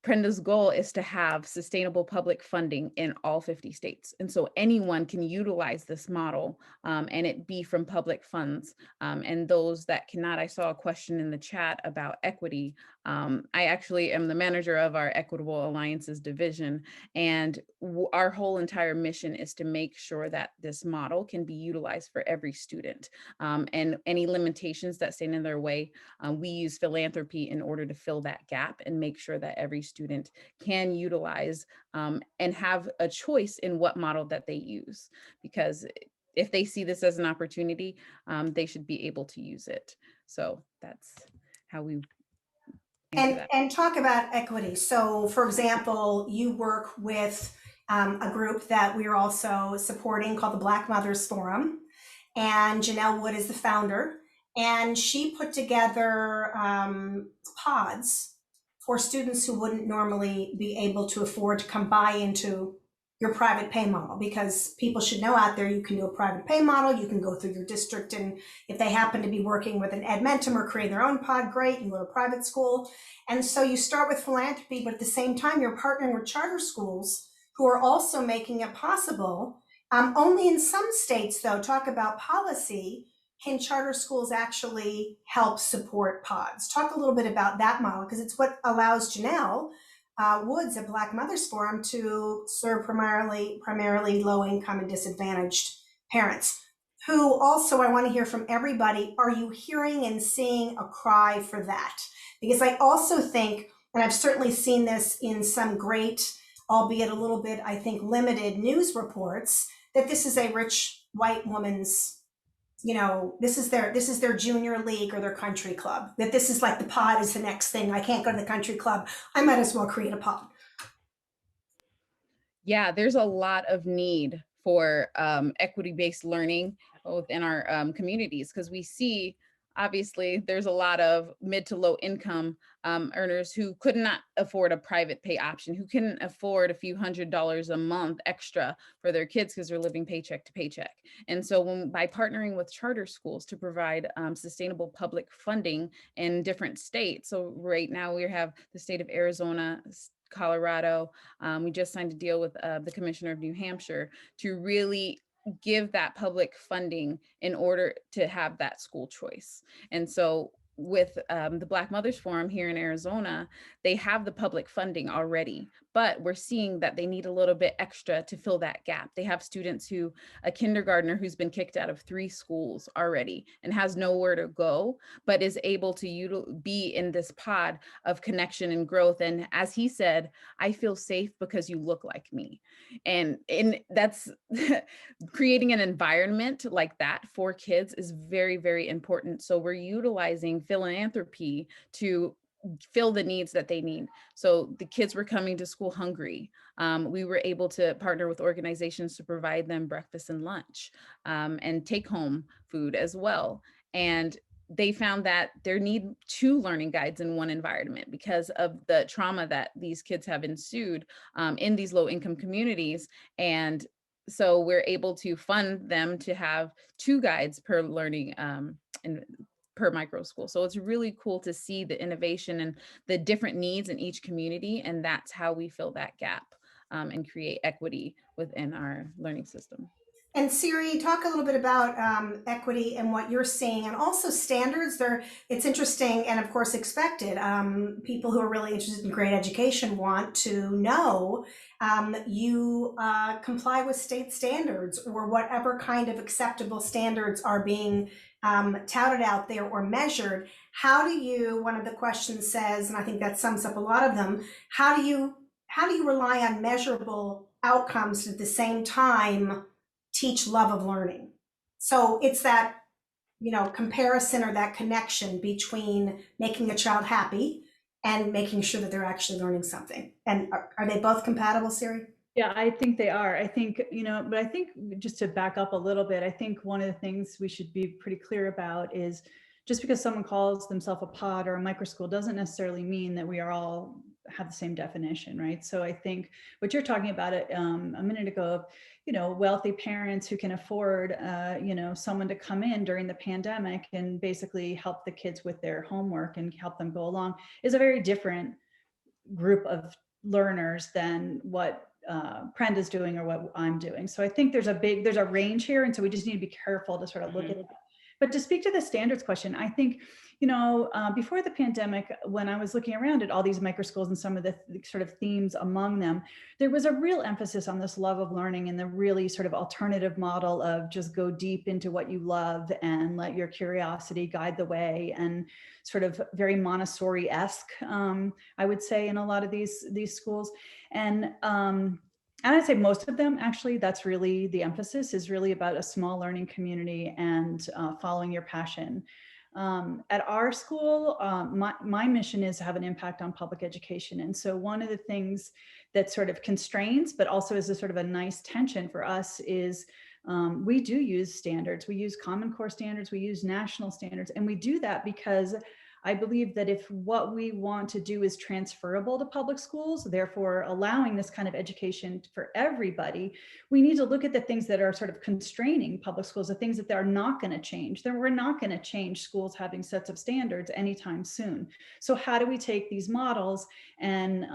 Prenda's goal is to have sustainable public funding in all 50 states. And so anyone can utilize this model and it be from public funds. And those that cannot, I saw a question in the chat about equity. I actually am the manager of our Equitable Alliances division. And our whole entire mission is to make sure that this model can be utilized for every student. And any limitations that stand in their way, we use philanthropy in order to fill that gap and make sure that every student can utilize and have a choice in what model that they use. Because if they see this as an opportunity, they should be able to use it. So that's how we answer that. And talk about equity. So for example, you work with a group that we are also supporting called the Black Mothers Forum. And Janelle Wood is the founder. And she put together pods for students who wouldn't normally be able to afford to come buy into your private pay model, because people should know out there, you can do a private pay model, you can go through your district, and if they happen to be working with an Edmentum or creating their own pod, great, you go to private school. And so you start with philanthropy, but at the same time, you're partnering with charter schools who are also making it possible. Only in some states, though, talk about policy, can charter schools actually help support pods? Talk a little bit about that model, because it's what allows Janelle Woods at Black Mothers Forum to serve primarily low-income and disadvantaged parents. Who also, I want to hear from everybody, are you hearing and seeing a cry for that? Because I also think, and I've certainly seen this in some great, albeit a little bit, I think, limited news reports, that this is a rich white woman's, this is their junior league or their country club, that this is like the pod is the next thing. I can't go to the country club, I might as well create a pod. Yeah, there's a lot of need for equity-based learning within our communities, because we see, obviously, there's a lot of mid to low income earners who could not afford a private pay option, who couldn't afford a few $100s a month extra for their kids because they're living paycheck to paycheck. And so by partnering with charter schools to provide sustainable public funding in different states. So right now we have the state of Arizona, Colorado. We just signed a deal with the Commissioner of New Hampshire to really give that public funding in order to have that school choice. And so with the Black Mothers Forum here in Arizona, they have the public funding already, but we're seeing that they need a little bit extra to fill that gap. They have students a kindergartner who's been kicked out of 3 schools already and has nowhere to go, but is able to be in this pod of connection and growth. And as he said, I feel safe because you look like me. And that's creating an environment like that for kids is very, very important. So we're utilizing philanthropy to fill the needs that they need. So the kids were coming to school hungry. We were able to partner with organizations to provide them breakfast and lunch and take home food as well. And they found that there need 2 learning guides in one environment because of the trauma that these kids have ensued in these low income communities. And so we're able to fund them to have 2 guides per learning per micro school. So it's really cool to see the innovation and the different needs in each community. And that's how we fill that gap and create equity within our learning system. And Siri, talk a little bit about equity and what you're seeing, and also standards. It's interesting and of course expected. People who are really interested in great education want to know you comply with state standards or whatever kind of acceptable standards are being touted out there or measured. How do you, one of the questions says, and I think that sums up a lot of them, how do you rely on measurable outcomes at the same time teach love of learning? So it's that, comparison or that connection between making a child happy and making sure that they're actually learning something. And are they both compatible, Siri? Yeah, I think they are. I think, but I think just to back up a little bit, I think one of the things we should be pretty clear about is just because someone calls themselves a pod or a micro school doesn't necessarily mean that we are all have the same definition, right? So I think what you're talking about it a minute ago, wealthy parents who can afford, someone to come in during the pandemic and basically help the kids with their homework and help them go along is a very different group of learners than what Prenda's doing or what I'm doing. So I think there's a range here. And so we just need to be careful to sort of look at it. But to speak to the standards question, I think, before the pandemic, when I was looking around at all these micro schools and some of the sort of themes among them, there was a real emphasis on this love of learning and the really sort of alternative model of just go deep into what you love and let your curiosity guide the way, and sort of very Montessori-esque, I would say, in a lot of these schools. And I'd say most of them, actually, that's really the emphasis, is really about a small learning community and following your passion. At our school, my mission is to have an impact on public education. And so one of the things that sort of constrains, but also is a sort of a nice tension for us, is we do use standards. We use Common Core standards, we use national standards, and we do that because I believe that if what we want to do is transferable to public schools, therefore allowing this kind of education for everybody, we need to look at the things that are sort of constraining public schools, the things that they're not going to change. Then we're not going to change schools having sets of standards anytime soon. So how do we take these models and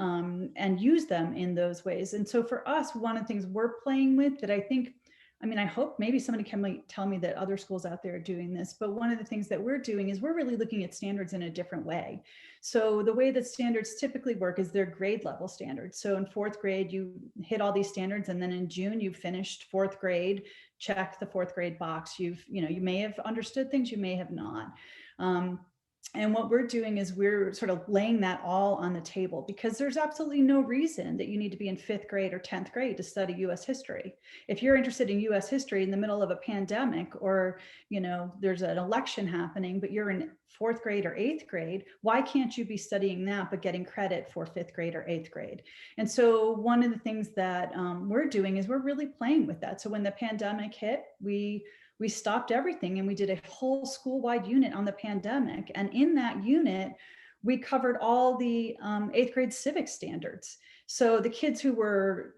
use them in those ways? And so for us, one of the things we're playing with that I hope maybe somebody can tell me that other schools out there are doing this, but one of the things that we're doing is we're really looking at standards in a different way. So the way that standards typically work is they're grade level standards. So in fourth grade, you hit all these standards, and then in June, you've finished fourth grade, check the fourth grade box. You may have understood things, you may have not. And what we're doing is we're sort of laying that all on the table, because there's absolutely no reason that you need to be in 5th grade or 10th grade to study US history. If you're interested in US history in the middle of a pandemic, or, there's an election happening, but you're in 4th grade or 8th grade, why can't you be studying that, but getting credit for 5th grade or 8th grade? And so one of the things that we're doing is we're really playing with that. So when the pandemic hit, we stopped everything and we did a whole school-wide unit on the pandemic. And in that unit, we covered all the 8th grade civics standards. So the kids who were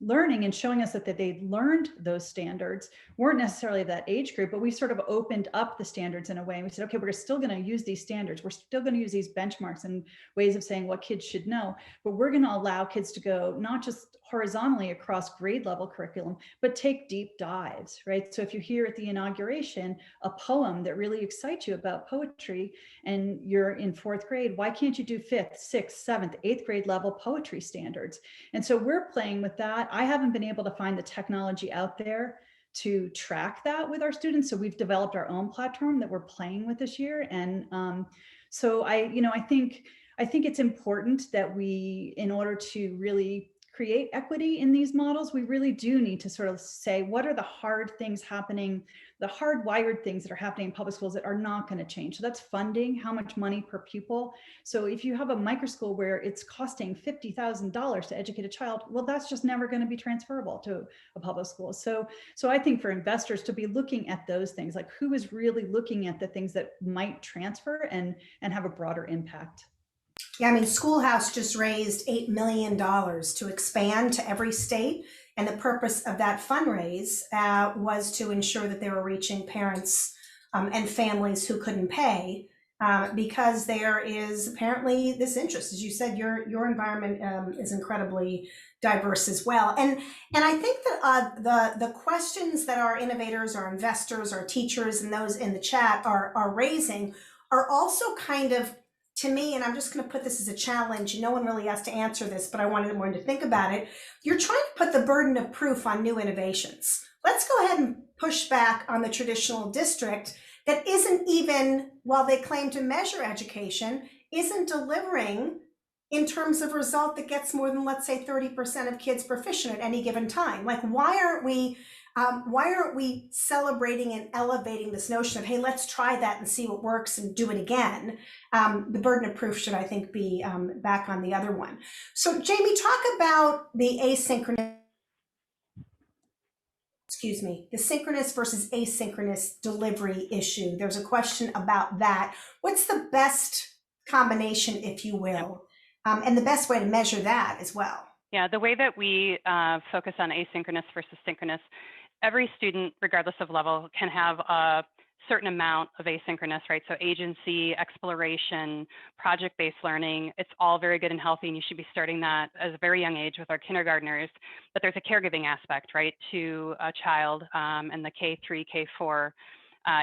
learning and showing us that they learned those standards weren't necessarily of that age group, but we sort of opened up the standards in a way. And we said, okay, we're still going to use these standards. We're still going to use these benchmarks and ways of saying what kids should know, but we're going to allow kids to go not just horizontally across grade level curriculum, but take deep dives, right? So if you hear at the inauguration a poem that really excites you about poetry and you're in 4th grade, why can't you do 5th, 6th, 7th, 8th grade level poetry standards? And so we're playing with that. I haven't been able to find the technology out there to track that with our students. So we've developed our own platform that we're playing with this year. And so I think it's important that we, in order to really create equity in these models, we really do need to sort of say, what are the hard things happening, the hardwired things that are happening in public schools that are not going to change? So that's funding, how much money per pupil. So if you have a micro school where it's costing $50,000 to educate a child, well, that's just never going to be transferable to a public school. So I think for investors to be looking at those things, like who is really looking at the things that might transfer and have a broader impact. Yeah, Schoolhouse just raised $8 million to expand to every state. And the purpose of that fundraise was to ensure that they were reaching parents and families who couldn't pay, because there is apparently this interest. As you said, your environment is incredibly diverse as well. And I think that the questions that our innovators, our investors, our teachers, and those in the chat are raising are also kind of, to me, and I'm just going to put this as a challenge, no one really has to answer this, but I wanted everyone to think about it. You're trying to put the burden of proof on new innovations. Let's go ahead and push back on the traditional district that isn't even, while they claim to measure education, isn't delivering in terms of result that gets more than, let's say, 30% of kids proficient at any given time. Like, why aren't we celebrating and elevating this notion of, hey, let's try that and see what works and do it again? The burden of proof should, I think, be back on the other one. So Jamie, talk about the asynchronous excuse me, the synchronous versus asynchronous delivery issue. There's a question about that. What's the best combination, if you will, and the best way to measure that as well? Yeah, the way that we focus on asynchronous versus synchronous, every student, regardless of level, can have a certain amount of asynchronous, right? So agency, exploration, project-based learning, it's all very good and healthy, and you should be starting that at a very young age with our kindergartners. But there's a caregiving aspect, right, to a child in the K3, K4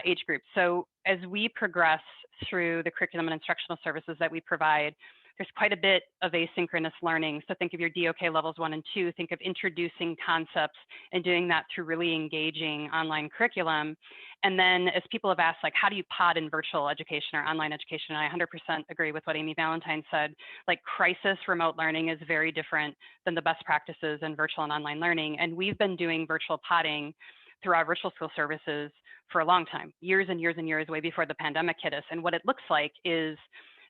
age group. So as we progress through the curriculum and instructional services that we provide, there's quite a bit of asynchronous learning. So think of your DOK levels 1 and 2, think of introducing concepts and doing that through really engaging online curriculum. And then as people have asked, like, how do you pod in virtual education or online education? And I 100% agree with what Amy Valentine said. Like, crisis remote learning is very different than the best practices in virtual and online learning. And we've been doing virtual podding through our virtual school services for a long time, years and years and years, way before the pandemic hit us. And what it looks like is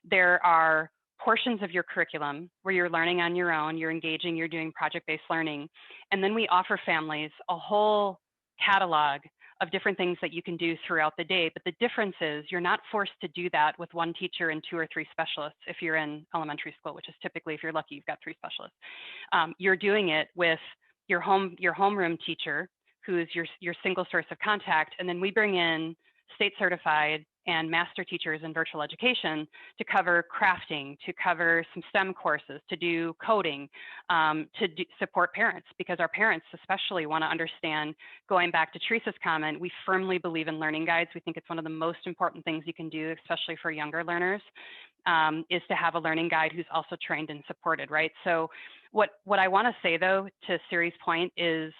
there are portions of your curriculum where you're learning on your own, you're engaging, you're doing project-based learning. And then we offer families a whole catalog of different things that you can do throughout the day. But the difference is you're not forced to do that with one teacher and 2 or 3 specialists if you're in elementary school, which is typically, if you're lucky, you've got 3 specialists. You're doing it with your homeroom teacher, who's your single source of contact. And then we bring in state certified and master teachers in virtual education to cover crafting, to cover some STEM courses, to do coding, support parents, because our parents especially want to understand. Going back to Teresa's comment, we firmly believe in learning guides. We think it's one of the most important things you can do, especially for younger learners, is to have a learning guide who's also trained and supported, right? So what I want to say, though, to Siri's point is,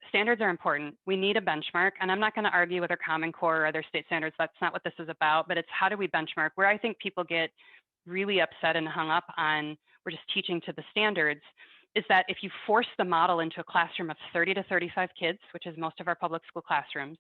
standards are important. We need a benchmark, and I'm not going to argue whether Common Core or other state standards. That's not what this is about, but it's how do we benchmark? Where I think people get really upset and hung up on we're just teaching to the standards is that if you force the model into a classroom of 30 to 35 kids, which is most of our public school classrooms,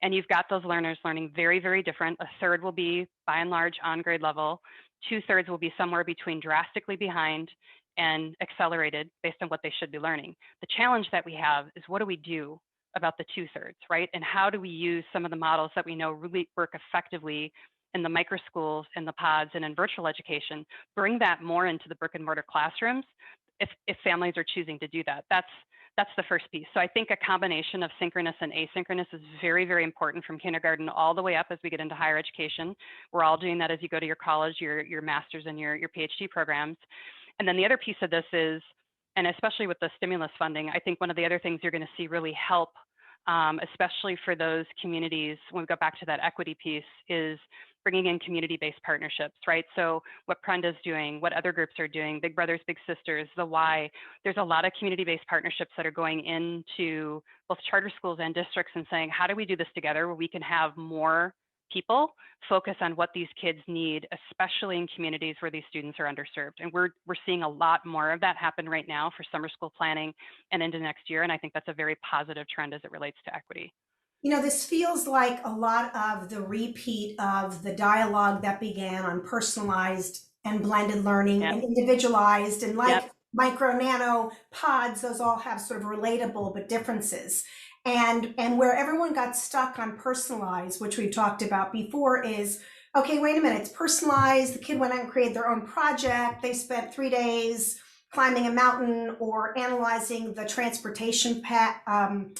and you've got those learners learning very, very different. A third will be, by and large, on grade level. 2/3 will be somewhere between drastically behind and accelerated based on what they should be learning. The challenge that we have is, what do we do about the 2/3, right? And how do we use some of the models that we know really work effectively in the micro schools, in the pods, and in virtual education, bring that more into the brick and mortar classrooms if families are choosing to do that. That's the first piece. So I think a combination of synchronous and asynchronous is very, very important from kindergarten all the way up as we get into higher education. We're all doing that as you go to your college, your master's, and your PhD programs. And then the other piece of this is, and especially with the stimulus funding, I think one of the other things you're going to see really help, especially for those communities, when we go back to that equity piece, is bringing in community-based partnerships, right? So what Prenda's doing, what other groups are doing, Big Brothers Big Sisters, the Y, there's a lot of community-based partnerships that are going into both charter schools and districts and saying, how do we do this together where we can have more people focus on what these kids need, especially in communities where these students are underserved. And we're seeing a lot more of that happen right now for summer school planning and into next year. And I think that's a very positive trend as it relates to equity. You know, this feels like a lot of the repeat of the dialogue that began on personalized and blended learning and individualized, and like micro nano pods, those all have sort of relatable but differences. And where everyone got stuck on personalized, which we've talked about before, is, okay, wait a minute, it's personalized. The kid went out and created their own project. They spent 3 days climbing a mountain or analyzing the transportation pattern,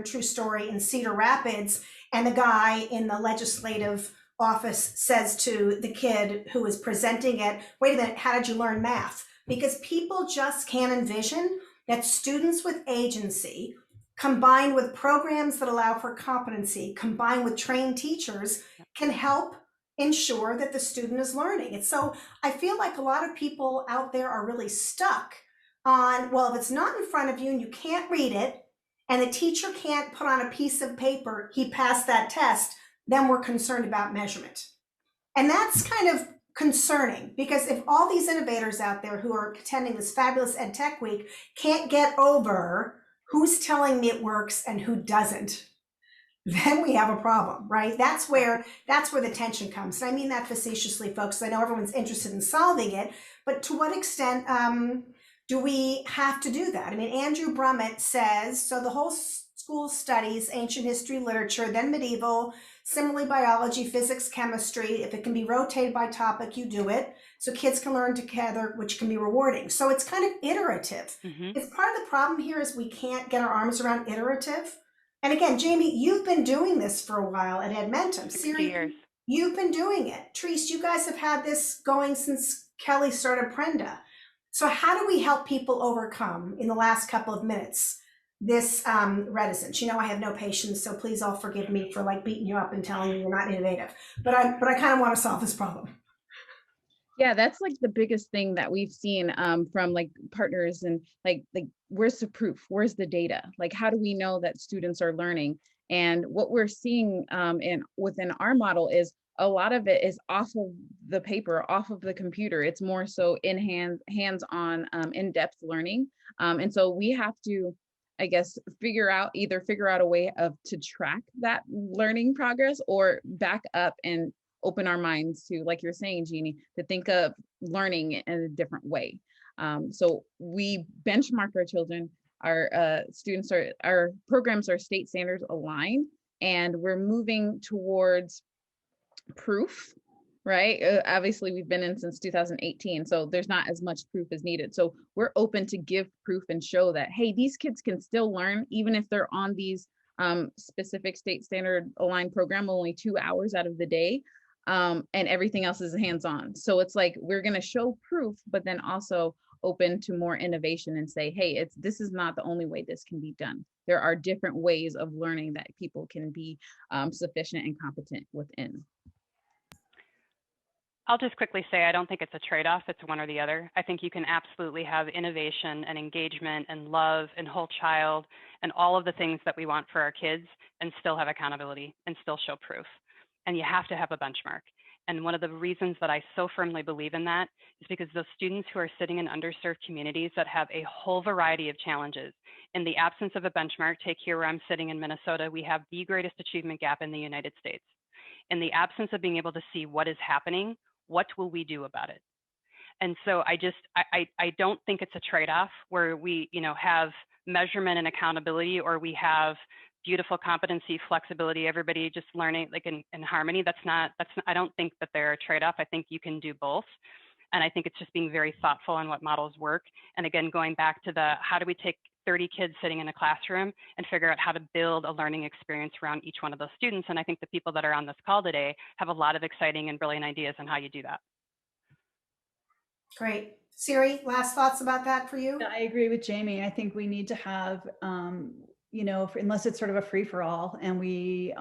true story, in Cedar Rapids. And the guy in the legislative office says to the kid who is presenting it, wait a minute, how did you learn math? Because people just can't envision that students with agency, combined with programs that allow for competency, combined with trained teachers, can help ensure that the student is learning. And so I feel like a lot of people out there are really stuck on, well, if it's not in front of you and you can't read it, and the teacher can't put on a piece of paper, he passed that test, then we're concerned about measurement. And that's kind of concerning, because if all these innovators out there who are attending this fabulous Edtech Week can't get over who's telling me it works and who doesn't, then we have a problem, right? That's where the tension comes. And I mean that facetiously, folks. I know everyone's interested in solving it, but to what extent Do we have to do that? I mean, Andrew Brummett says, so the whole school studies ancient history, literature, then medieval, similarly biology, physics, chemistry. If it can be rotated by topic, you do it. So kids can learn together, which can be rewarding. So it's kind of iterative. It's part of the problem here is we can't get our arms around iterative. And again, Jamie, you've been doing this for a while at Edmentum. 60 years. You've been doing it. Therese, you guys have had this going since Kelly started Prenda. So how do we help people overcome, in the last couple of minutes, this reticence? You know, I have no patience, so please all forgive me for like beating you up and telling you you're not innovative. But I kind of want to solve this problem. Yeah, that's like the biggest thing that we've seen from like partners, and like where's the proof? Where's the data? Like, how do we know that students are learning? And what we're seeing within our model is a lot of it is off of the paper, off of the computer. It's more so in hands-on, in-depth learning. And so we have to, I guess, figure out a way to track that learning progress, or back up and open our minds to, like you're saying, Jeannie, to think of learning in a different way. So we benchmark our children. Our students our programs are state standards aligned, and we're moving towards proof, right? Obviously, we've been in since 2018, so there's not as much proof as needed. So we're open to give proof and show that, hey, these kids can still learn, even if they're on these specific state standard aligned program only 2 hours out of the day. And everything else is hands-on. So it's like, we're going to show proof, but then also open to more innovation and say, hey, this is not the only way this can be done. There are different ways of learning that people can be sufficient and competent within. I'll just quickly say, I don't think it's a trade-off. It's one or the other. I think you can absolutely have innovation and engagement and love and whole child and all of the things that we want for our kids, and still have accountability and still show proof. And you have to have a benchmark. And one of the reasons that I so firmly believe in that is because those students who are sitting in underserved communities that have a whole variety of challenges, in the absence of a benchmark, take here where I'm sitting in Minnesota, we have the greatest achievement gap in the United States. In the absence of being able to see what is happening, what will we do about it? And so I don't think it's a trade-off where we, have measurement and accountability, or we have beautiful competency, flexibility, everybody just learning like in harmony. I don't think that they're a trade-off. I think you can do both. And I think it's just being very thoughtful on what models work. And again, going back to how do we take 30 kids sitting in a classroom and figure out how to build a learning experience around each one of those students. And I think the people that are on this call today have a lot of exciting and brilliant ideas on how you do that. Great. Siri, last thoughts about that for you? I agree with Jamie. I think we need to have, unless it's sort of a free for all, and we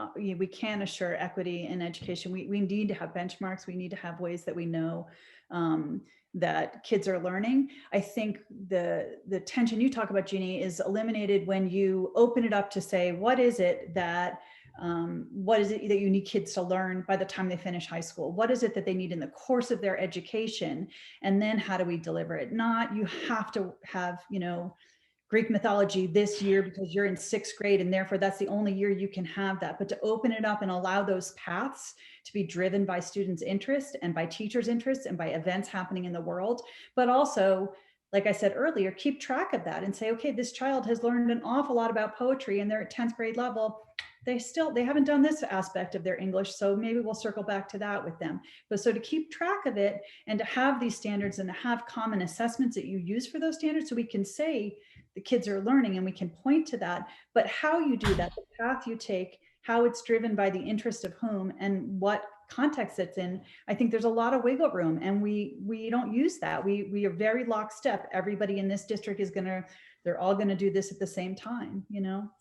can assure equity in education, we need to have benchmarks. We need to have ways that we know that kids are learning. I think the tension you talk about, Jeannie, is eliminated when you open it up to say, what is it that you need kids to learn by the time they finish high school? What is it that they need in the course of their education? And then how do we deliver it? Not you have to have, Greek mythology this year because you're in 6th grade and therefore that's the only year you can have that, but to open it up and allow those paths to be driven by students' interest and by teachers' interests and by events happening in the world. But also, like I said earlier, keep track of that and say, okay, this child has learned an awful lot about poetry and they're at 10th grade level. They haven't done this aspect of their English, so maybe we'll circle back to that with them. But so to keep track of it and to have these standards and to have common assessments that you use for those standards, so we can say the kids are learning and we can point to that. But how you do that, the path you take, how it's driven by the interest of whom and what context it's in, I think there's a lot of wiggle room, and we don't use that. We are very lockstep. Everybody in this district they're all going to do this at the same time,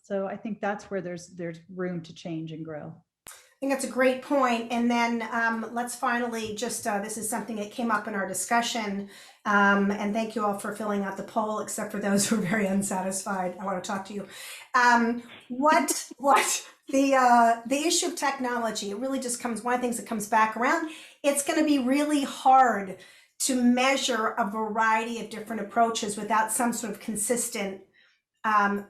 So I think that's where there's room to change and grow. I think that's a great point. And then let's finally just, this is something that came up in our discussion. And thank you all for filling out the poll, except for those who are very unsatisfied. I want to talk to you. What the issue of technology, it really just comes, one of the things that comes back around, it's going to be really hard to measure a variety of different approaches without some sort of consistent,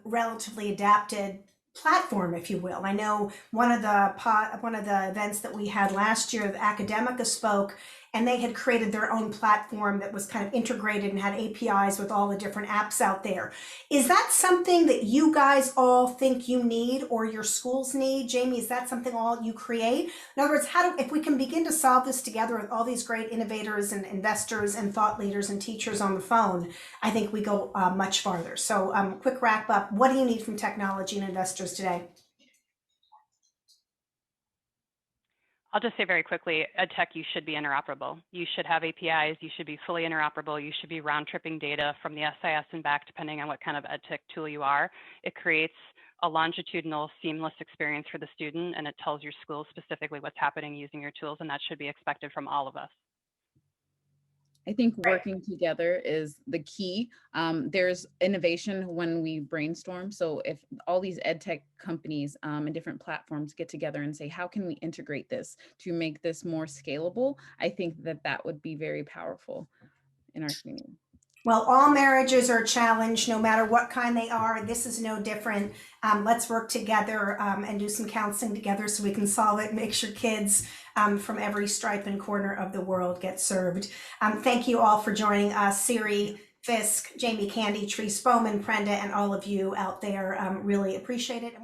relatively adapted platform, if you will. I know one of the events that we had last year, the Academica spoke, and they had created their own platform that was kind of integrated and had APIs with all the different apps out there. Is that something that you guys all think you need or your schools need? Jamie, is that something all you create? In other words, if we can begin to solve this together with all these great innovators and investors and thought leaders and teachers on the phone, I think we go much farther. So quick wrap up, what do you need from technology and investors today? I'll just say very quickly, EdTech, you should be interoperable. You should have APIs. You should be fully interoperable. You should be round-tripping data from the SIS and back, depending on what kind of EdTech tool you are. It creates a longitudinal, seamless experience for the student, and it tells your school specifically what's happening using your tools, and that should be expected from all of us. I think working together is the key. There's innovation when we brainstorm. So if all these EdTech companies and different platforms get together and say, how can we integrate this to make this more scalable? I think that that would be very powerful in our community. Well, all marriages are a challenge, no matter what kind they are. This is no different. Let's work together and do some counseling together so we can solve it, make sure kids from every stripe and corner of the world get served. Thank you all for joining us, Siri, Fisk, Jamie Candy, Tree Spoman, Prenda, and all of you out there. Really appreciate it.